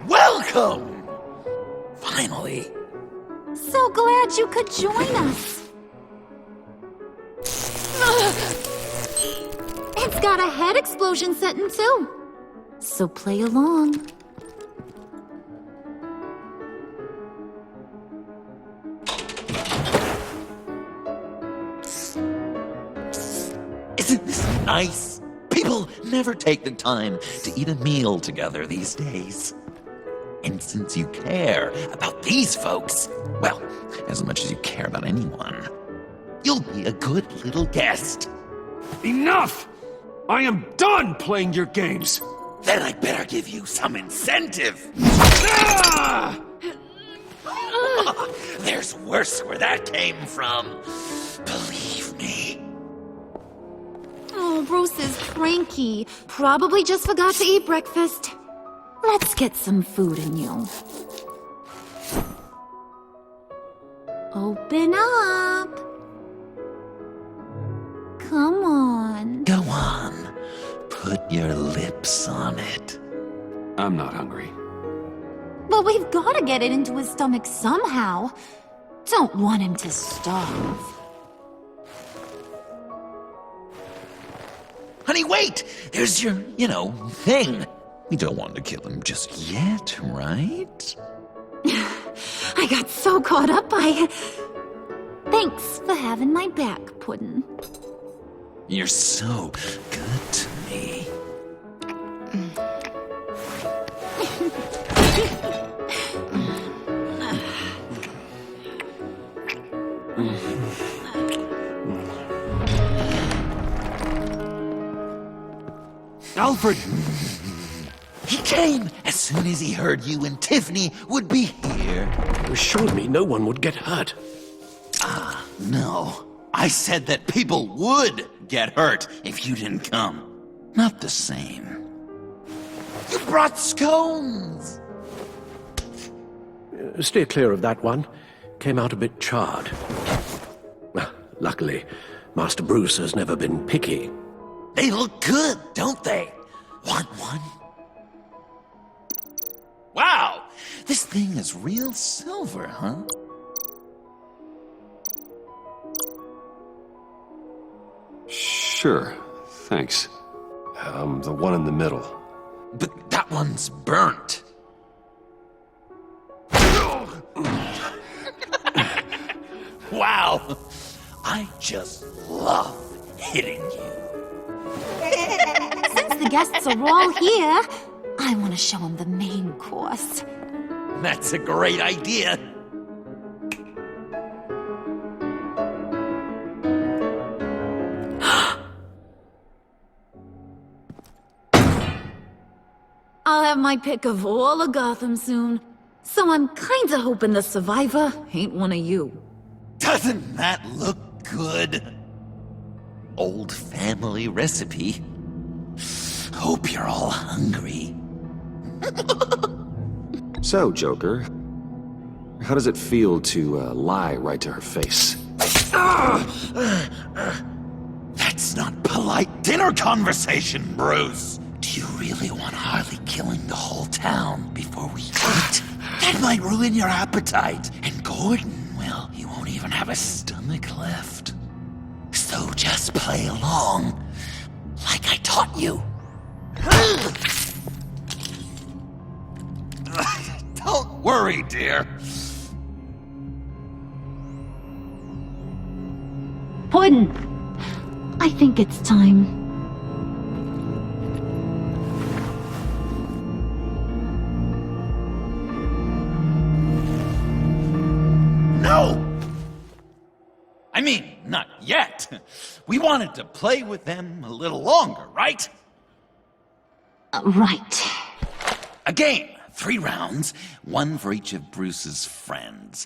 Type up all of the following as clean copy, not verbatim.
Welcome! Finally. So glad you could join us. It's got a head explosion setting too. So play along. Isn't this nice? People never take the time to eat a meal together these days. And since you care about these folks, well, as much as you care about anyone, you'll be a good little guest. Enough! I am done playing your games! Then I'd better give you some incentive. Ah! There's worse where that came from. Believe me. Oh, Bruce is cranky. Probably just forgot to eat breakfast. Let's get some food in you. Open up. Come on. Go on. Put your lips on it. I'm not hungry. But we've got to get it into his stomach somehow. Don't want him to starve. Honey, wait! There's your, thing. We don't want to kill him just yet, right? I got so caught up by... Thanks for having my back, Puddin'. You're so good to me. Alfred! He came as soon as he heard you and Tiffany would be here. You assured me no one would get hurt. No. I said that people would get hurt if you didn't come. Not the same. You brought scones! Steer clear of that one. Came out a bit charred. Luckily, Master Bruce has never been picky. They look good, don't they? Want one? Wow! This thing is real silver, huh? Sure, thanks. The one in the middle. But that one's burnt. Wow! I just love hitting you. Since the guests are all here, I want to show them the main course. That's a great idea. I'll have my pick of all of Gotham soon, so I'm kinda hoping the survivor ain't one of you. Doesn't that look good? Old family recipe. Hope you're all hungry. So, Joker, how does it feel to lie right to her face? That's not polite dinner conversation, Bruce. Do you really want Harley killing the whole town before we eat? That might ruin your appetite. And Gordon, well, he won't even have a stomach left. So just play along, like I taught you. Don't worry, dear. Puddin', I think it's time. No! I mean, not yet. We wanted to play with them a little longer, right? Right. A game, 3 rounds, 1 for each of Bruce's friends.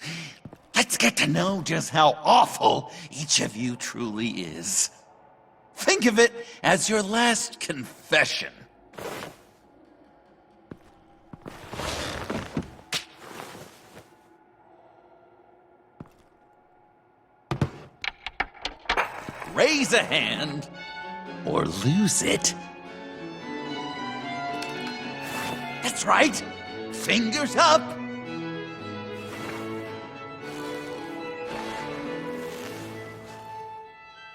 Let's get to know just how awful each of you truly is. Think of it as your last confession. raise a hand or lose it. That's right. Fingers up.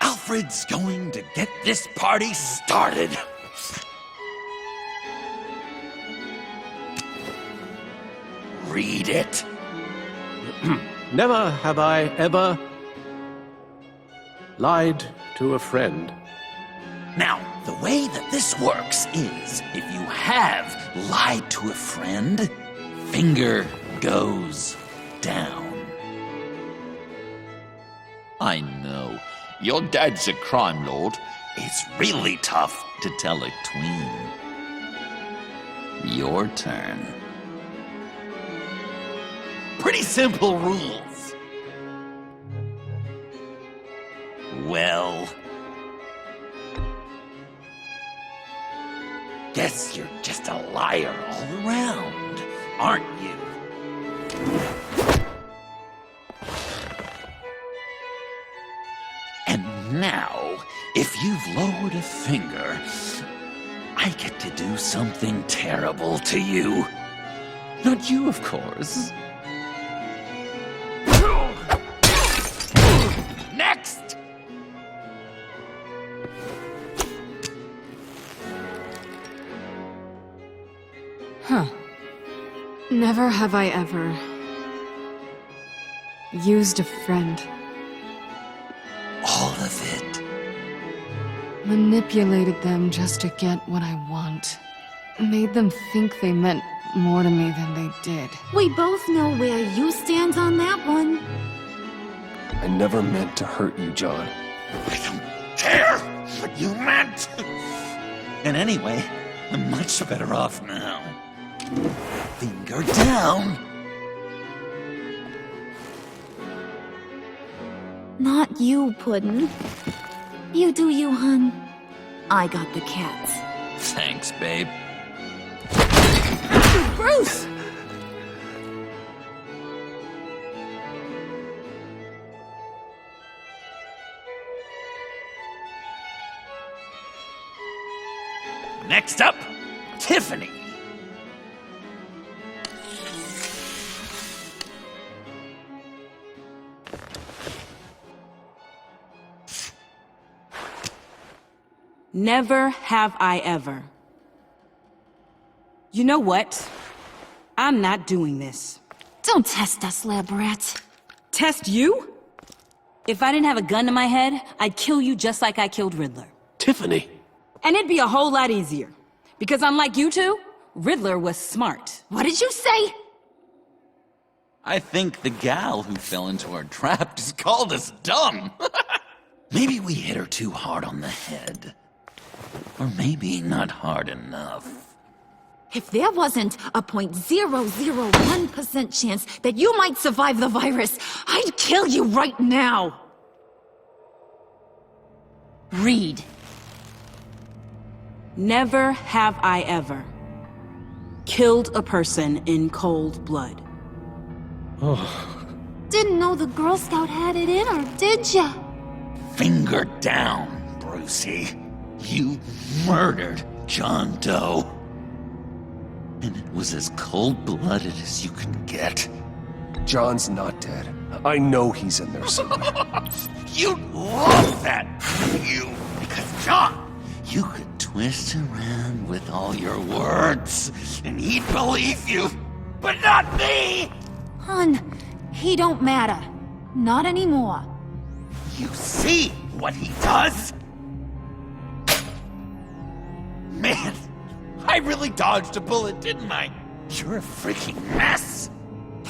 Alfred's going to get this party started. Read it. Never have I ever lied to a friend. Now, the way that this works is, if you have lied to a friend, finger goes down. I know, your dad's a crime lord. It's really tough to tell a tween. Your turn. Pretty simple rules. Well, guess you're just a liar all around, aren't you? And now, if you've lowered a finger, I get to do something terrible to you. Not you, of course. Next! Huh. Never have I ever used a friend. All of it. Manipulated them just to get what I want. Made them think they meant more to me than they did. We both know where you stand on that one. I never meant to hurt you, John. I don't care what you meant. And anyway, I'm much better off now. Finger down. Not you, Puddin'. You do you, hun. I got the cats. Thanks, babe. Bruce! Next up, Tiffany. Never have I ever. You know what? I'm not doing this. Don't test us, lab rat. Test you? If I didn't have a gun to my head, I'd kill you just like I killed Riddler. Tiffany! And it'd be a whole lot easier. Because unlike you two, Riddler was smart. What did you say? I think the gal who fell into our trap just called us dumb. Maybe we hit her too hard on the head. Or maybe not hard enough. If there wasn't a 0.001% chance that you might survive the virus, I'd kill you right now. Read. Never have I ever killed a person in cold blood. Didn't know the Girl Scout had it in her, did ya? Finger down, Brucey. You murdered John Doe. And it was as cold-blooded as you can get. John's not dead. I know he's in there somewhere. You'd love that, you. Because, John, you could twist around with all your words, and he'd believe you. But not me! Hun, he don't matter. Not anymore. You see what he does? Man, I really dodged a bullet, didn't I? You're a freaking mess.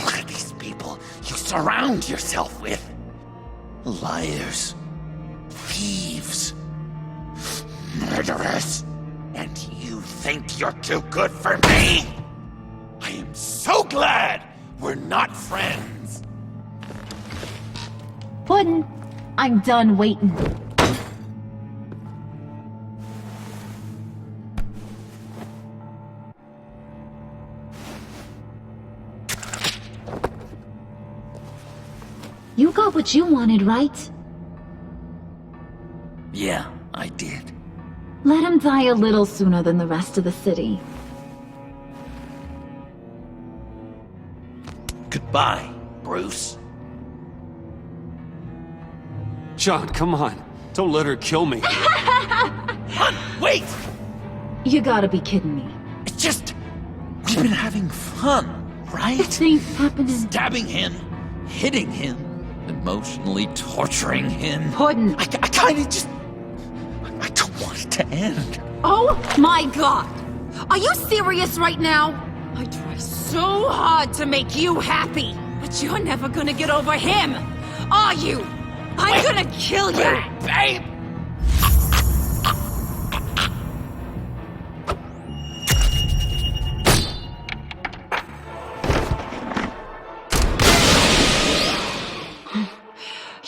Look at these people you surround yourself with. Liars, thieves, murderers. And you think you're too good for me? I am so glad we're not friends. Puddin', I'm done waiting. You got what you wanted, right? Yeah, I did. Let him die a little sooner than the rest of the city. Goodbye, Bruce. John, come on. Don't let her kill me. Wait! You gotta be kidding me. It's just... we've been having fun, right? Things happening. Stabbing him, hitting him, emotionally torturing him. Puddin'. I kinda just... I don't want it to end. Oh my god! Are you serious right now? I try so hard to make you happy, but you're never gonna get over him, are you? I'm gonna kill you! Babe!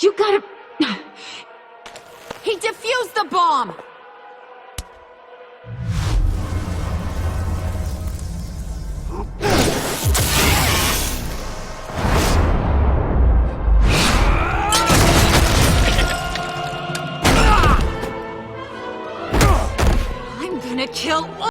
You gotta... He defused the bomb! I'm gonna kill all...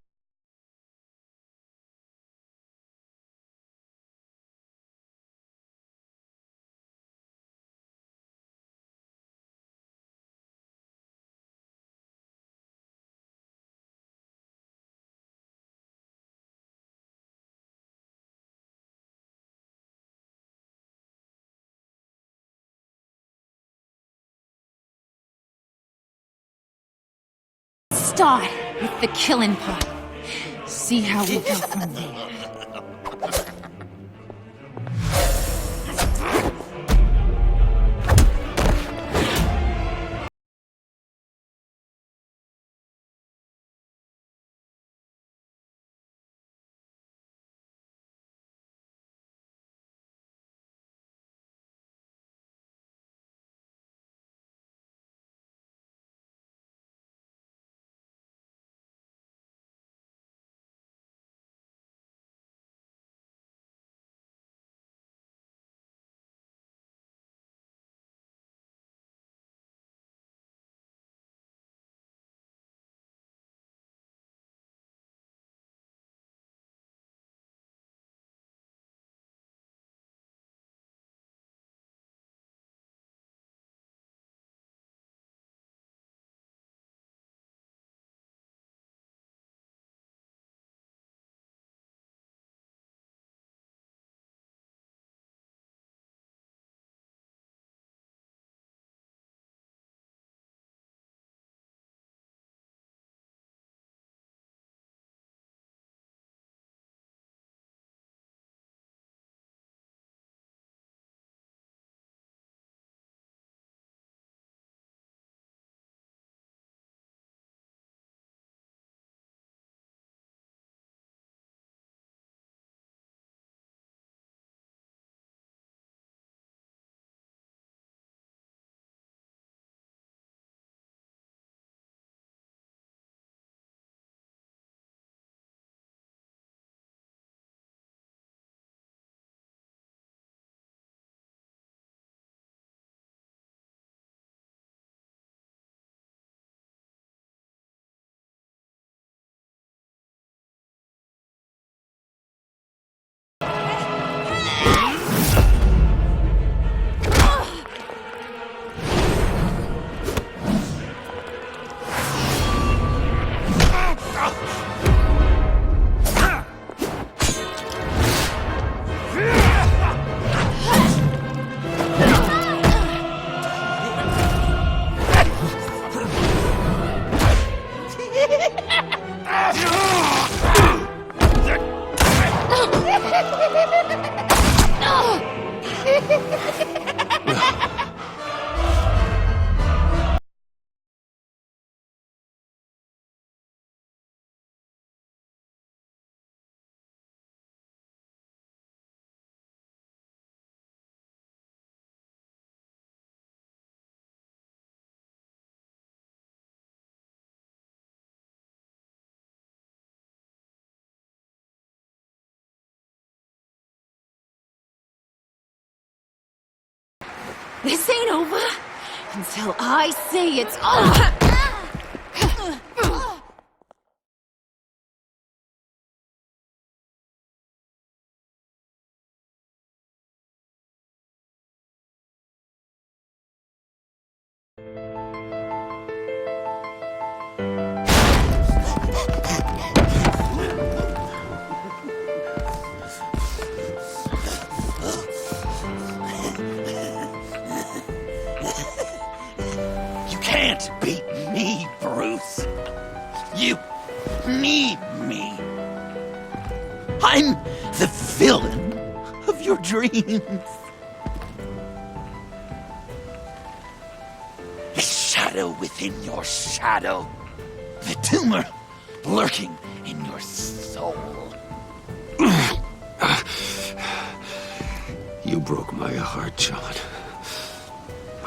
Start with the killing part. See how we go from there. This ain't over until I say it's over! I'm the villain of your dreams. The shadow within your shadow. The tumor lurking in your soul. You broke my heart, John.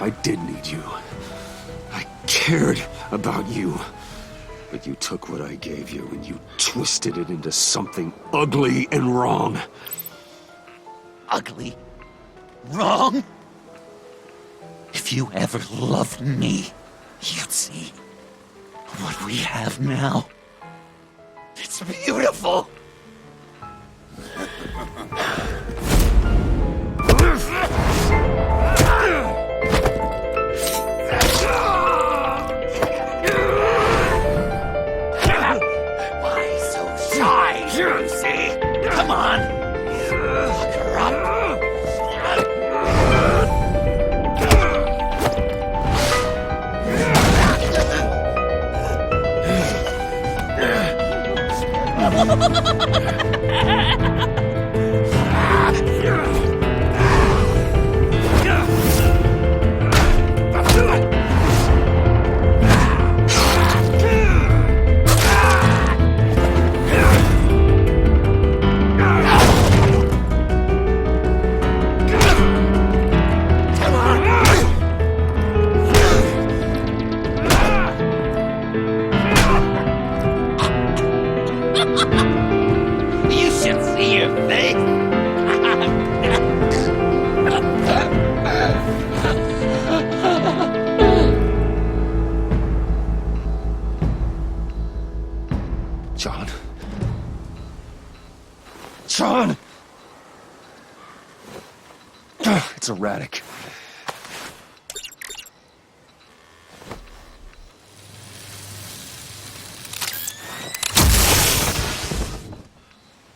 I did need you. I cared about you. But you took what I gave you and you twisted it into something ugly and wrong. Ugly? Wrong? If you ever loved me, you'd see what we have now. It's beautiful. Why so shy, Lucy? Come on. Look her up. You should see your face. John. John! It's erratic.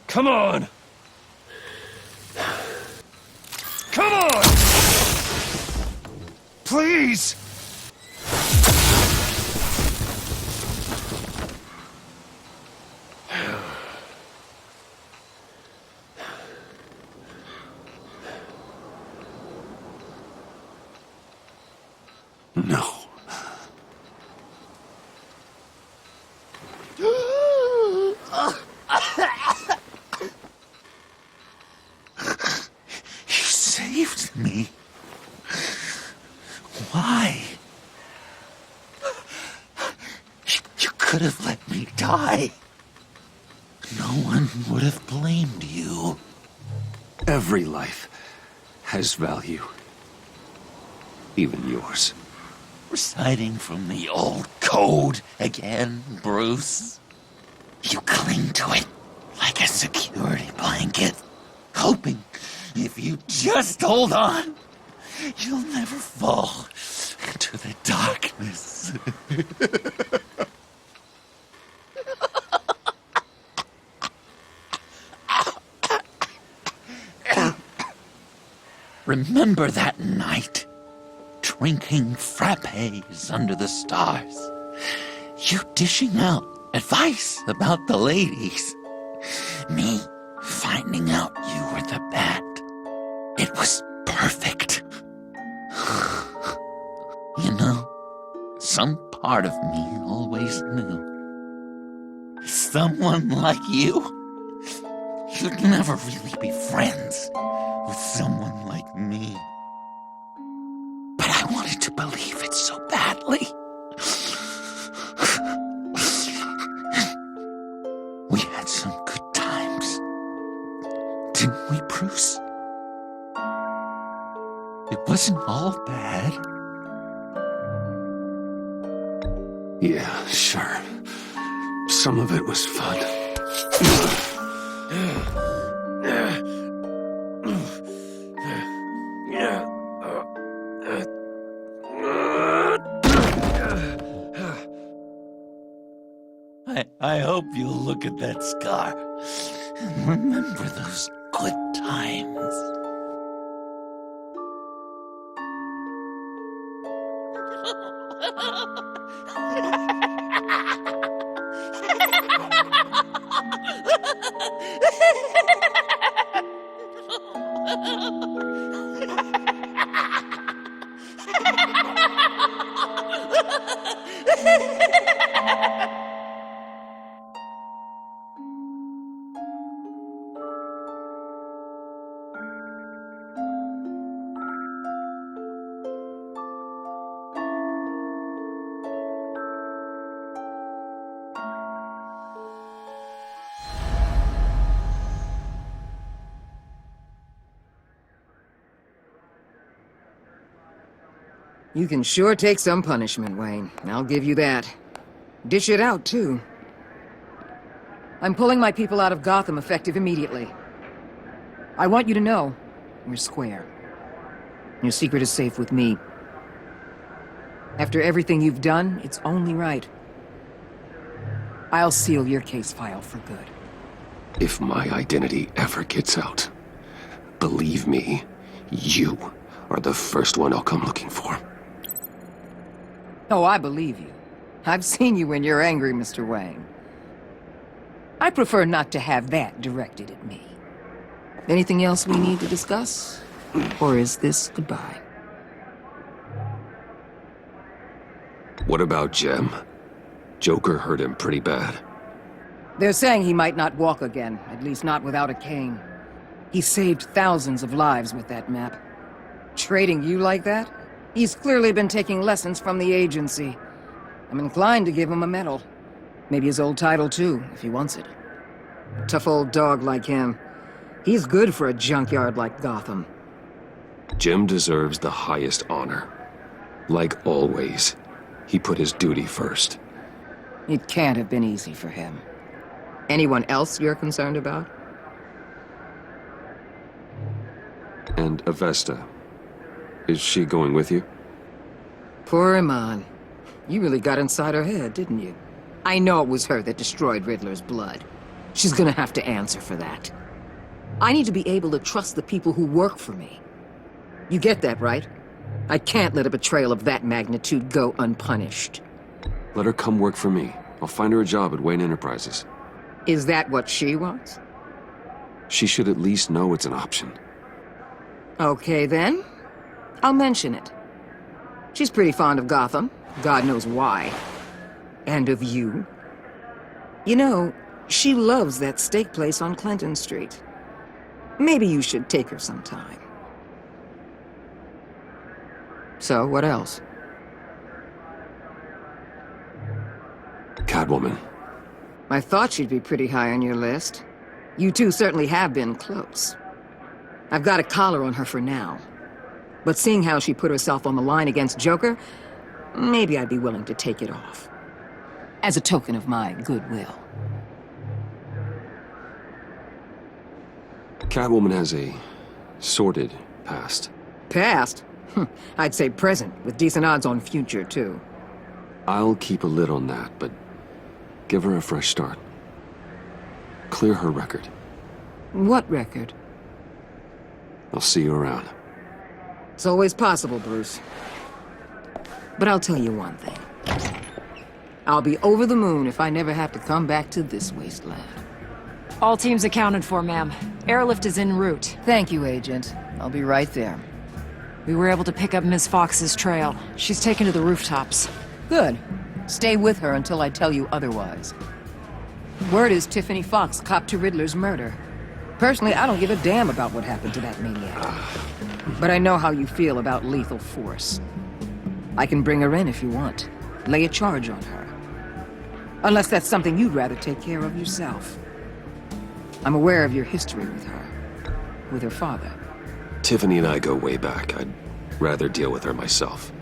Come on! Come on! Please! No. You saved me. Why? You could have let me die. No one would have blamed you. Every life has value. Even yours. Reciting from the old code again, Bruce. You cling to it like a security blanket, hoping if you just hold on, you'll never fall into the darkness. Remember that night, drinking frappes under the stars, you dishing out advice about the ladies, me finding out you were the bat. It was perfect. You know, some part of me always knew. Someone like you, you'd never really be friends with someone like me. But I wanted to believe it so badly. We had some good times, didn't we, Bruce? It wasn't all bad. Yeah, sure. Some of it was fun. I hope you'll look at that scar and remember those good times. You can sure take some punishment, Wayne. I'll give you that. Dish it out, too. I'm pulling my people out of Gotham effective immediately. I want you to know, we're square. Your secret is safe with me. After everything you've done, it's only right. I'll seal your case file for good. If my identity ever gets out, believe me, you are the first one I'll come looking for. Oh, I believe you. I've seen you when you're angry, Mr. Wayne. I prefer not to have that directed at me. Anything else we need to discuss? Or is this goodbye? What about Jem? Joker hurt him pretty bad. They're saying he might not walk again, at least not without a cane. He saved thousands of lives with that map. Trading you like that? He's clearly been taking lessons from the agency. I'm inclined to give him a medal. Maybe his old title too, if he wants it. A tough old dog like him. He's good for a junkyard like Gotham. Jem deserves the highest honor. Like always, he put his duty first. It can't have been easy for him. Anyone else you're concerned about? And Avesta. Is she going with you? Poor Iman. You really got inside her head, didn't you? I know it was her that destroyed Riddler's blood. She's gonna have to answer for that. I need to be able to trust the people who work for me. You get that, right? I can't let a betrayal of that magnitude go unpunished. Let her come work for me. I'll find her a job at Wayne Enterprises. Is that what she wants? She should at least know it's an option. Okay, then. I'll mention it. She's pretty fond of Gotham. God knows why. And of you. You know, she loves that steak place on Clinton Street. Maybe you should take her sometime. So, what else? Catwoman. I thought she'd be pretty high on your list. You two certainly have been close. I've got a collar on her for now. But seeing how she put herself on the line against Joker, maybe I'd be willing to take it off. As a token of my goodwill. Catwoman has a sordid past. Past? I'd say present, with decent odds on future, too. I'll keep a lid on that, but give her a fresh start. Clear her record. What record? I'll see you around. It's always possible, Bruce. But I'll tell you one thing. I'll be over the moon if I never have to come back to this wasteland. All teams accounted for, ma'am. Airlift is en route. Thank you, Agent. I'll be right there. We were able to pick up Miss Fox's trail. She's taken to the rooftops. Good. Stay with her until I tell you otherwise. Word is Tiffany Fox copped to Riddler's murder. Personally, I don't give a damn about what happened to that maniac. But I know how you feel about lethal force. I can bring her in if you want. Lay a charge on her. Unless that's something you'd rather take care of yourself. I'm aware of your history with her. With her father. Tiffany and I go way back. I'd rather deal with her myself.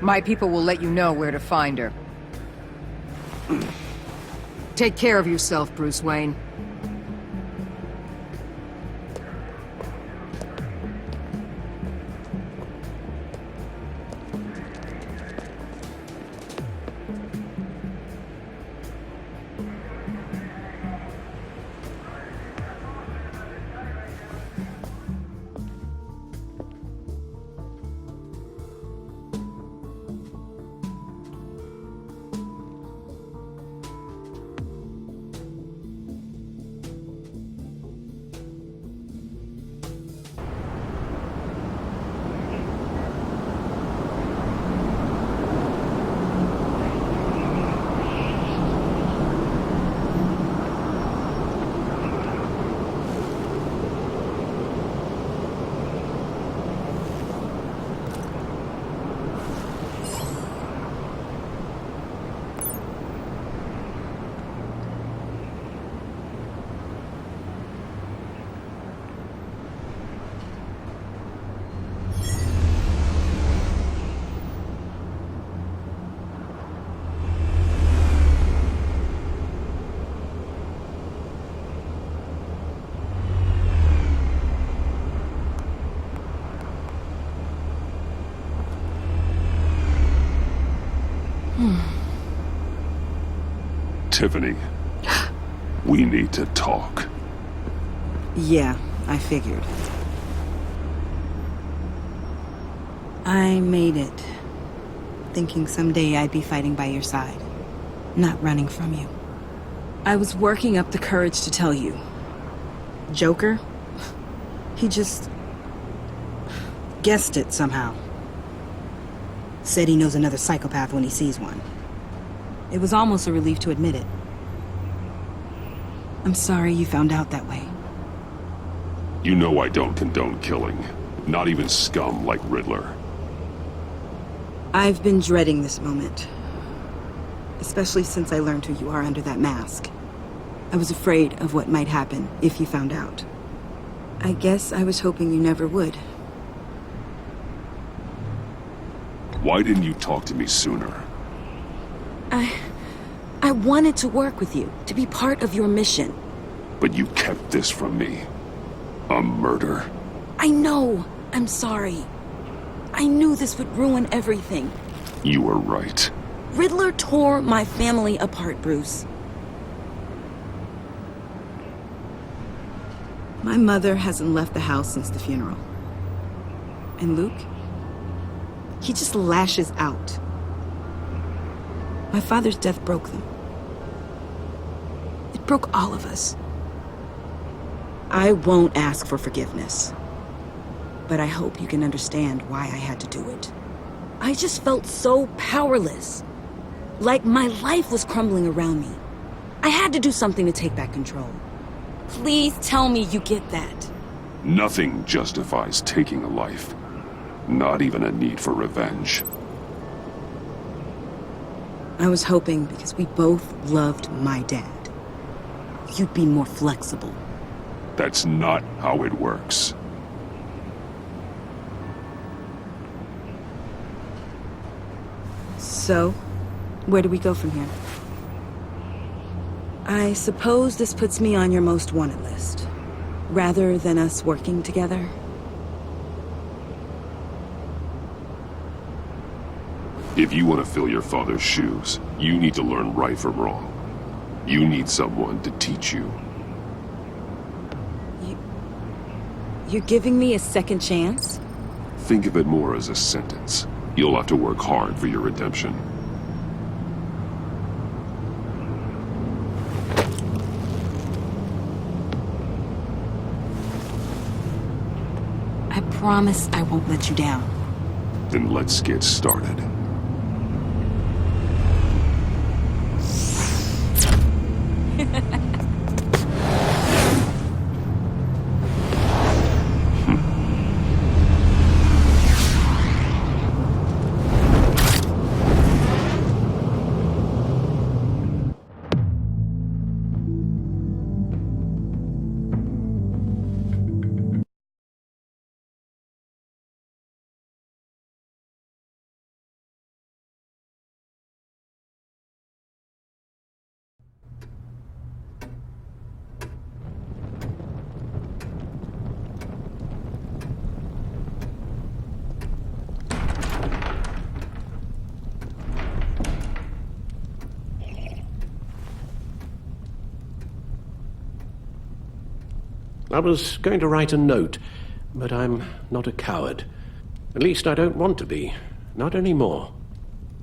My people will let you know where to find her. Take care of yourself, Bruce Wayne. Tiffany, we need to talk. Yeah, I figured. I made it. Thinking someday I'd be fighting by your side, not running from you. I was working up the courage to tell you. Joker? He just guessed it somehow. Said he knows another psychopath when he sees one. It was almost a relief to admit it. I'm sorry you found out that way. You know I don't condone killing. Not even scum like Riddler. I've been dreading this moment. Especially since I learned who you are under that mask. I was afraid of what might happen if you found out. I guess I was hoping you never would. Why didn't you talk to me sooner? I wanted to work with you, to be part of your mission. But you kept this from me. A murder. I know. I'm sorry. I knew this would ruin everything. You were right. Riddler tore my family apart, Bruce. My mother hasn't left the house since the funeral. And Luke? He just lashes out. My father's death broke them. It broke all of us. I won't ask for forgiveness. But I hope you can understand why I had to do it. I just felt so powerless. Like my life was crumbling around me. I had to do something to take back control. Please tell me you get that. Nothing justifies taking a life. Not even a need for revenge. I was hoping because we both loved my dad, you'd be more flexible. That's not how it works. So, where do we go from here? I suppose this puts me on your most wanted list, rather than us working together. If you want to fill your father's shoes, you need to learn right from wrong. You need someone to teach you. You're giving me a second chance? Think of it more as a sentence. You'll have to work hard for your redemption. I promise I won't let you down. Then let's get started. I was going to write a note, but I'm not a coward. At least I don't want to be. Not anymore.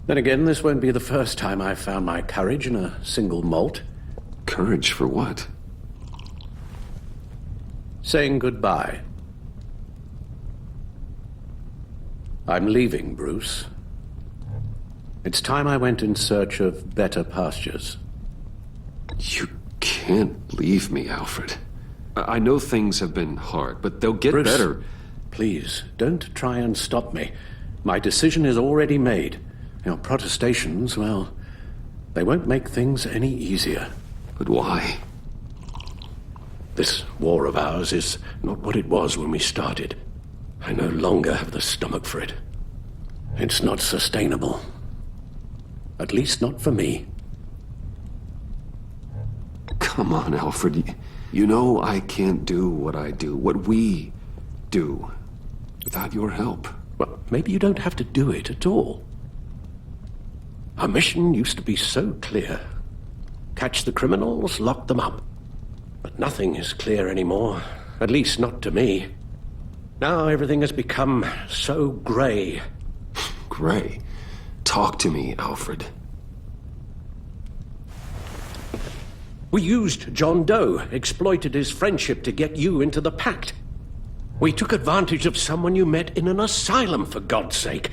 Then again, this won't be the first time I've found my courage in a single malt. Courage for what? Saying goodbye. I'm leaving, Bruce. It's time I went in search of better pastures. You can't leave me, Alfred. I know things have been hard, but they'll get Bruce, better. Please, don't try and stop me. My decision is already made. Your protestations, well, they won't make things any easier. But why? This war of ours is not what it was when we started. I no longer have the stomach for it. It's not sustainable. At least not for me. Come on, Alfred. You know I can't do what I do, what we do, without your help. Well, maybe you don't have to do it at all. Our mission used to be so clear. catch the criminals, lock them up. But nothing is clear anymore, at least not to me. Now everything has become so grey. Gray, talk to me, Alfred. We used John Doe, exploited his friendship to get you into the pact. We took advantage of someone you met in an asylum, for God's sake.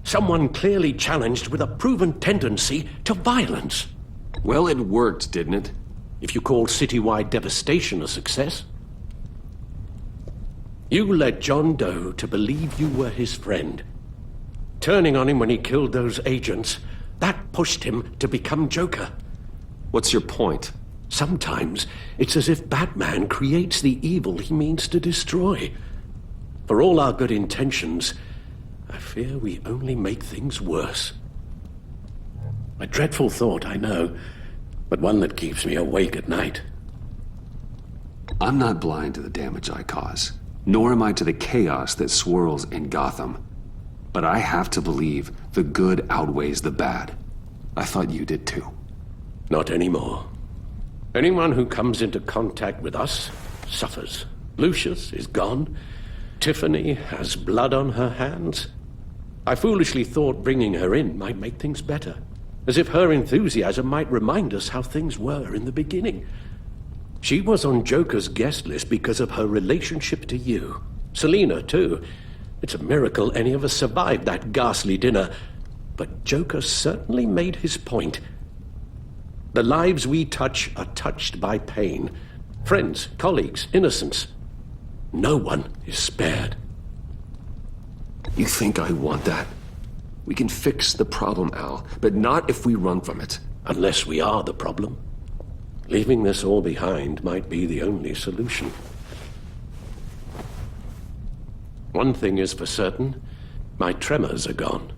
Someone clearly challenged with a proven tendency to violence. Well, it worked, didn't it? If you call citywide devastation a success. You led John Doe to believe you were his friend. Turning on him when he killed those agents, that pushed him to become Joker. What's your point? Sometimes it's as if BatMan creates the evil he means to destroy. For all our good intentions, I fear we only make things worse. A dreadful thought, I know, but one that keeps me awake at night. I'm not blind to the damage I cause, nor am I to the chaos that swirls in Gotham. But I have to believe the good outweighs the bad. I thought you did too. Not anymore. Anyone who comes into contact with us suffers. Lucius is gone. Tiffany has blood on her hands. I foolishly thought bringing her in might make things better, as if her enthusiasm might remind us how things were in the beginning. She was on Joker's guest list because of her relationship to you. Selina, too. It's a miracle any of us survived that ghastly dinner. But Joker certainly made his point. The lives we touch are touched by pain. Friends, colleagues, innocents. No one is spared. You think I want that? We can fix the problem, Al, but not if we run from it. Unless we are the problem. Leaving this all behind might be the only solution. One thing is for certain, my tremors are gone.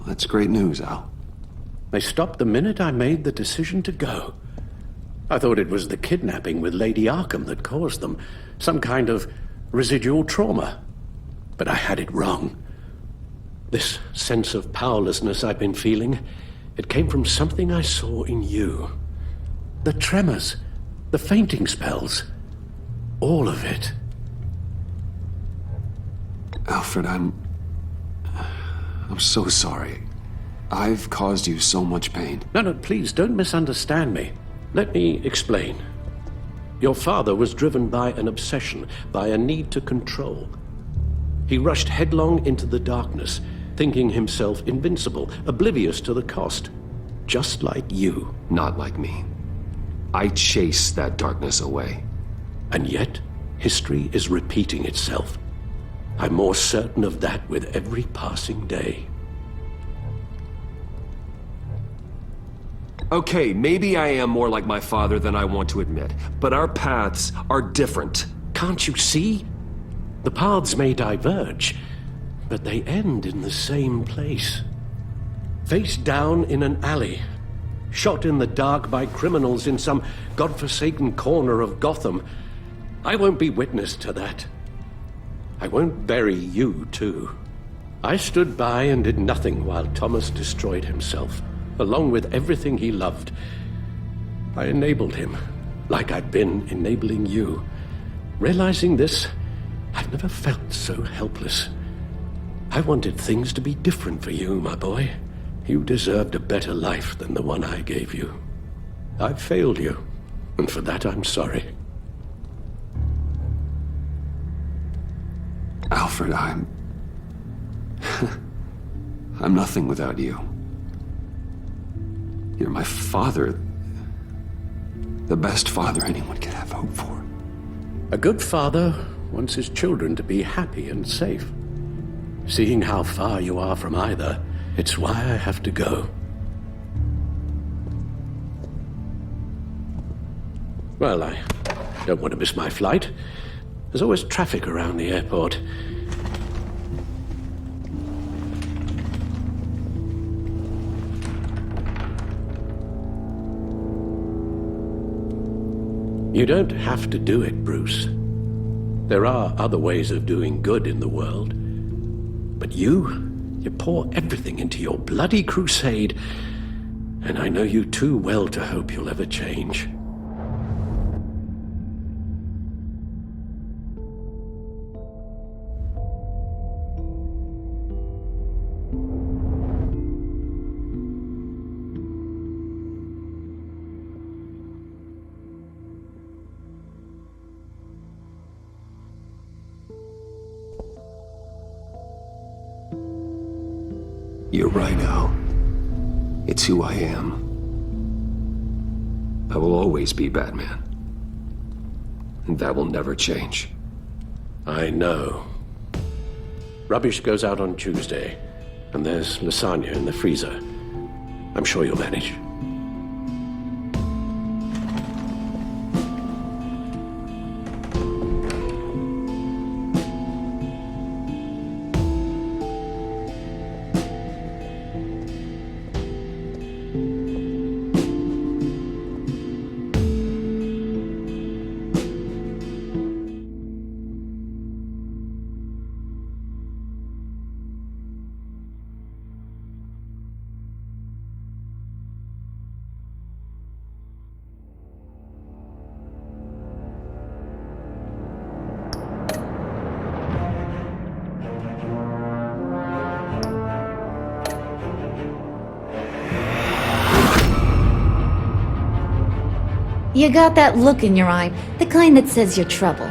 That's great news, Al. They stopped the minute I made the decision to go. I thought it was the kidnapping with Lady Arkham that caused them, some kind of residual trauma. But I had it wrong. This sense of powerlessness I've been feeling, it came from something I saw in you. The tremors, the fainting spells, all of it. Alfred, I'm so sorry. I've caused you so much pain. No, please, don't misunderstand me. Let me explain. Your father was driven by an obsession, by a need to control. He rushed headlong into the darkness, thinking himself invincible, oblivious to the cost. Just like you. Not like me. I chase that darkness away. And yet, history is repeating itself. I'm more certain of that with every passing day. Okay, maybe I am more like my father than I want to admit, but our paths are different. Can't you see? The paths may diverge, but they end in the same place. Face down in an alley, shot in the dark by criminals in some godforsaken corner of Gotham. I won't be witness to that. I won't bury you, too. I stood by and did nothing while Thomas destroyed himself, along with everything he loved. I enabled him, like I'd been enabling you. Realizing this, I've never felt so helpless. I wanted things to be different for you, my boy. You deserved a better life than the one I gave you. I've failed you, and for that I'm sorry. Alfred, I'm nothing without you. You're my father. The best father anyone could have hope for. A good father wants his children to be happy and safe. Seeing how far you are from either, it's why I have to go. Well, I don't want to miss my flight. There's always traffic around the airport. You don't have to do it, Bruce. There are other ways of doing good in the world. But you pour everything into your bloody crusade, And I know you too well to hope you'll ever change. You're right, Al. It's who I am. I will always be Batman. And that will never change. I know. Rubbish goes out on Tuesday, and there's lasagna in the freezer. I'm sure you'll manage. You got that look in your eye, the kind that says you're trouble.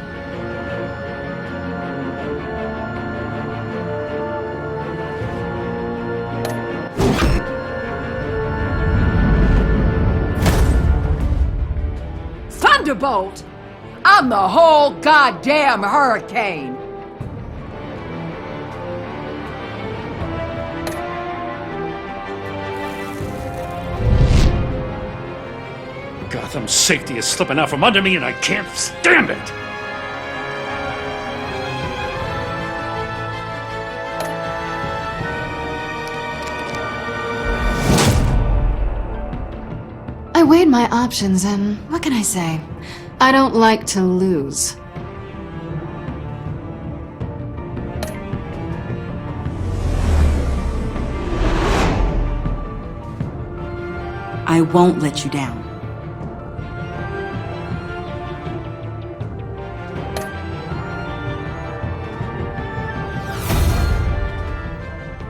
Thunderbolt! I'm the whole goddamn hurricane! Gotham's safety is slipping out from under me and I can't stand it! I weighed my options and what can I say? I don't like to lose. I won't let you down.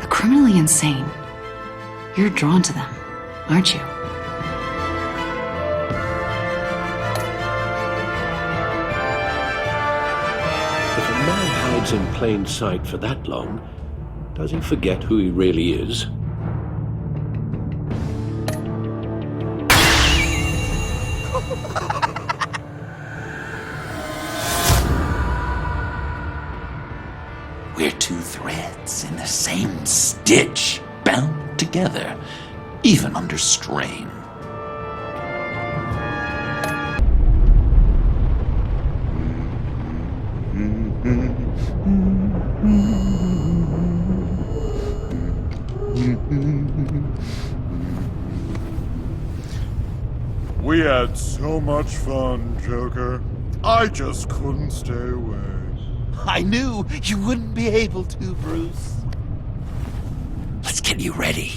Criminally insane. You're drawn to them, aren't you? If a man hides in plain sight for that long, does he forget who he really is? We're two threads in the same stitch, bound together, even under strain. We had so much fun, Joker. I just couldn't stay away. I knew you wouldn't be able to, Bruce. Let's get you ready.